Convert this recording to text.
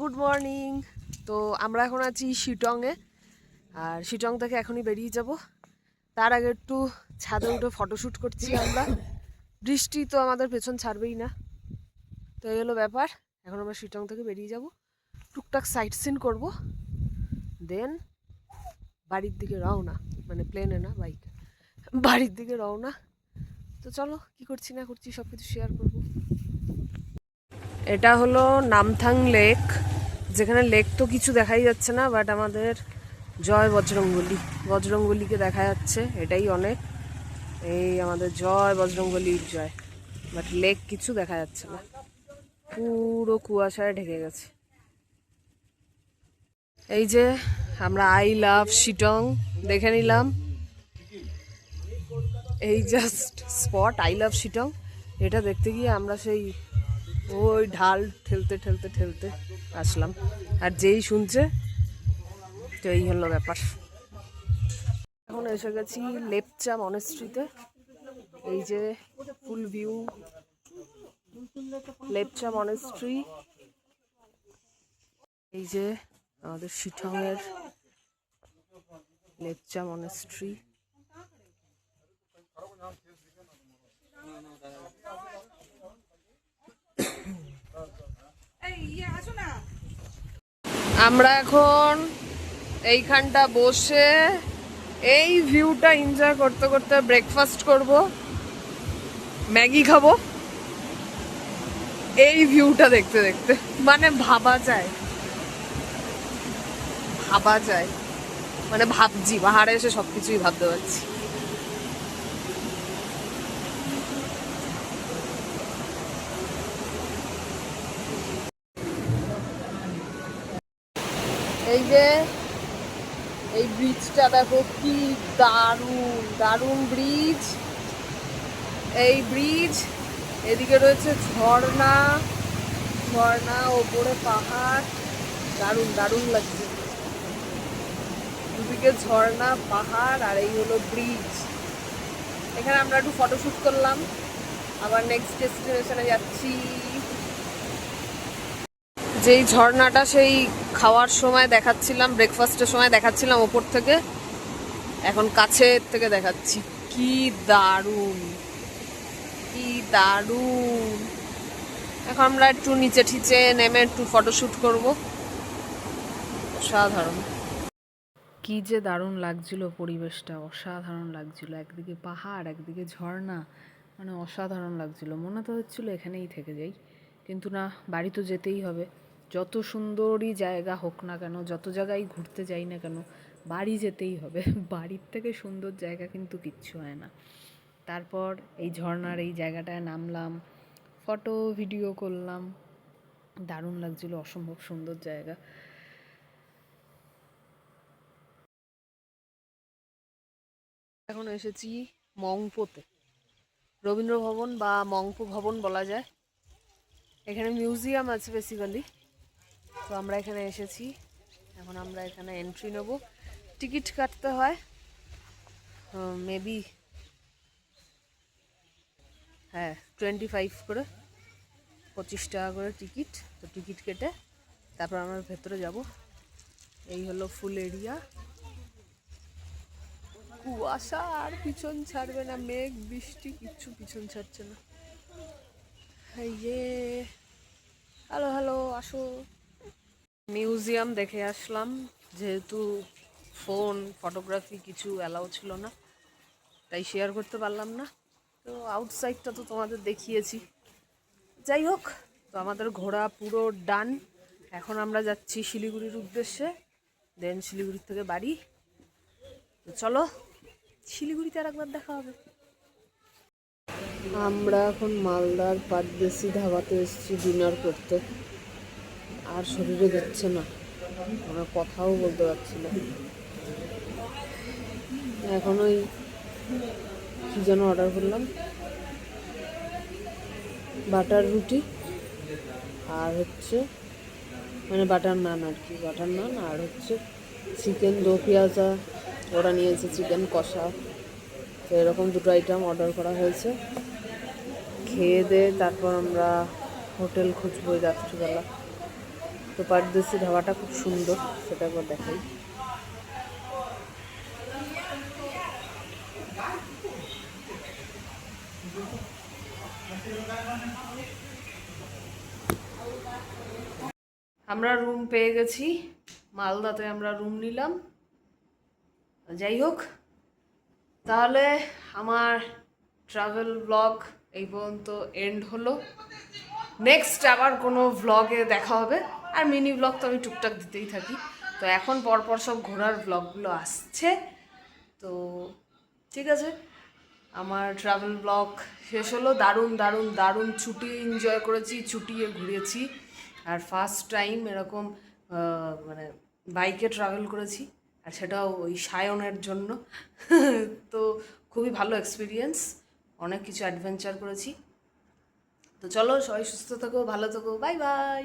Good morning. তো আমরা এখন আছি শিটংয়ে, আর শিটং থেকে এখনই বেরিয়ে যাব। তার আগে একটু ছাদে উঠে ফটোশ্যুট করছি আমরা। বৃষ্টি তো আমাদের পেছন ছাড়বেই না, তো এই হলো ব্যাপার। এখন আমরা শিটং থেকে বেরিয়ে যাব, টুকটাক সাইট সিন করবো, দেন বাড়ির দিকে রওনা। মানে প্লেনে না, বাইকে, বাড়ির দিকে রওনা। তো চলো কি করছি না করছি সব কিছু শেয়ার করবো। এটা হলো নামথাং লেক, যেখানে লেক তো কিছু দেখাই যাচ্ছে না, বাট আমাদের জয় বজরংবলীকে দেখা যাচ্ছে, এটাই অনেক। এই আমাদের জয় বজরংবলীর জয়, বাট লেক কিছু দেখা যাচ্ছে না, পুরো কুয়াশায় ঢেকে গেছে। এই যে আমরা আই লাভ শিটং দেখে নিলাম, এই just spot I love Sittong. এটা দেখতে গিয়ে আমরা সেই ওই ঢাল ঠেলতে ঠেলতে ঠেলতে আসলাম, আর যেই শুনছে তো এই হলো ব্যাপার। এখন এসে গেছি লেপচা মনেস্ট্রিতে। এই যে ফুল ভিউ লেপচা মনেস্ট্রি, এই যে আমাদের শিটংয়ের লেপচা মনেস্ট্রি। আমরা এখন এইখানটা বসে এই ভিউটা এনজয় করতে করতে ব্রেকফাস্ট করব, ম্যাগি খাবো এই ভিউটা দেখতে দেখতে। মানে ভাবা যায়, মানে ভাবছি পাহাড়ে এসে সবকিছুই ভাবতে পারছি। এই যে এই ব্রিজটা দেখো, কি দারুণ দারুণ ব্রিজ। এই ব্রিজ, এদিকে রয়েছে ঝর্ণা, ওপরে পাহাড়, দারুণ দারুণ লাগছে। দুদিকে ঝর্ণা, পাহাড়, আর এই হলো ব্রিজ। এখানে আমরা একটু ফটোশ্যুট করলাম, আবার নেক্সট ডেস্টিনেশনে যাচ্ছি। যেই ঝর্ণাটা সেই খাওয়ার সময় দেখাচ্ছিলাম, ব্রেকফাস্টের সময় দেখাচ্ছিলাম ওপর থেকে, এখন কাছের থেকে দেখাচ্ছি। কি দারুণ, কি দারুণ। এখন আমরা একটু নিচে ঠিচে নেমে একটু ফটোশ্যুট করব। অসাধারণ, কি যে দারুণ লাগছিল পরিবেশটা, অসাধারণ লাগছিল। একদিকে পাহাড়, একদিকে ঝর্ণা, মানে অসাধারণ লাগছিল। মনে তো হচ্ছিল এখানেই থেকে যাই, কিন্তু না, বাড়ি তো যেতেই হবে। যত সুন্দরই জায়গা হোক না কেন, যত জায়গায় ঘুরতে যাই না কেন, বাড়ি যেতেই হবে। বাড়ির থেকে সুন্দর জায়গা কিন্তু কিচ্ছু হয় না। তারপর এই ঝর্ণার এই জায়গাটায় নামলাম, ফটো ভিডিও করলাম, দারুণ লাগছিল, অসম্ভব সুন্দর জায়গা। এখন এসেছি মংপোতে, রবীন্দ্র ভবন বা মংপো ভবন বলা যায়। এখানে মিউজিয়াম আছে বেসিক্যালি। তো আমরা এখানে এসেছি, এখন আমরা এখানে এন্ট্রি নেব, টিকিট কাটতে হয় মেবি, হ্যাঁ 25 করে, 25 টাকা করে টিকিট। তো টিকিট কেটে তারপর আমরা ভেতরে যাব। এই হলো ফুল এরিয়া, কুয়াশা আর পিছন ছাড়বে না, মেঘ বৃষ্টি কিচ্ছু পিছন ছাড়ছে না। এই যে হ্যালো হ্যালো, আসো। মিউজিয়াম দেখে আসলাম, যেহেতু ফোন ফটোগ্রাফি কিছু অ্যালাউ ছিল না, তাই শেয়ার করতে পারলাম না। তো আউটসাইডটা তো তোমাদের দেখিয়েছি। যাই হোক, তো আমাদের ঘোরা পুরো ডান। এখন আমরা যাচ্ছি শিলিগুড়ির উদ্দেশ্যে, দেন শিলিগুড়ির থেকে বাড়ি। তো চলো, শিলিগুড়িতে আর একবার দেখা হবে। আমরা এখন মালদার পারদেশি ধাবাতে এসেছি ডিনার করতে, আর শরীরে যাচ্ছে না, আমরা কথাও বলতে পারছি না। এখন ওই কী যেন অর্ডার করলাম, বাটার রুটি আর হচ্ছে মানে বাটার নান আর কি, বাটার নান, আর হচ্ছে চিকেন দো পেঁয়াজা ওরা নিয়েছে, চিকেন কষা। তো এরকম দুটো আইটেম অর্ডার করা হয়েছে। খেয়ে দিয়ে তারপর আমরা হোটেল খুঁজবো রাত্রিবেলা। তো পারদেশি ধাবাটা খুব সুন্দর, সেটা একবার দেখাই। আমরা রুম পেয়ে গেছি, মালদাতে আমরা রুম নিলাম। যাই হোক, তাহলে আমার ট্রাভেল ব্লগ এই পর্যন্ত এন্ড হলো। নেক্সট আবার কোনো ভ্লগে দেখা হবে। আর মিনি ব্লগ তো আমি টুকটাক দিতেই থাকি, তো এখন পরপর সব ঘোরার ব্লগগুলো আসছে। তো ঠিক আছে, আমার ট্রাভেল ব্লগ শেষ হলো। দারুণ দারুণ দারুণ ছুটি এনজয় করেছি, ছুটিয়ে ঘুরেছি। আর ফার্স্ট টাইম এরকম মানে বাইকে ট্রাভেল করেছি, আর সেটাও ওই সায়নের জন্য। তো খুবই ভালো এক্সপিরিয়েন্স, অনেক কিছু অ্যাডভেঞ্চার করেছি। তো চলো, সবাই সুস্থ থাকো, ভালো থাকো, বাই বাই।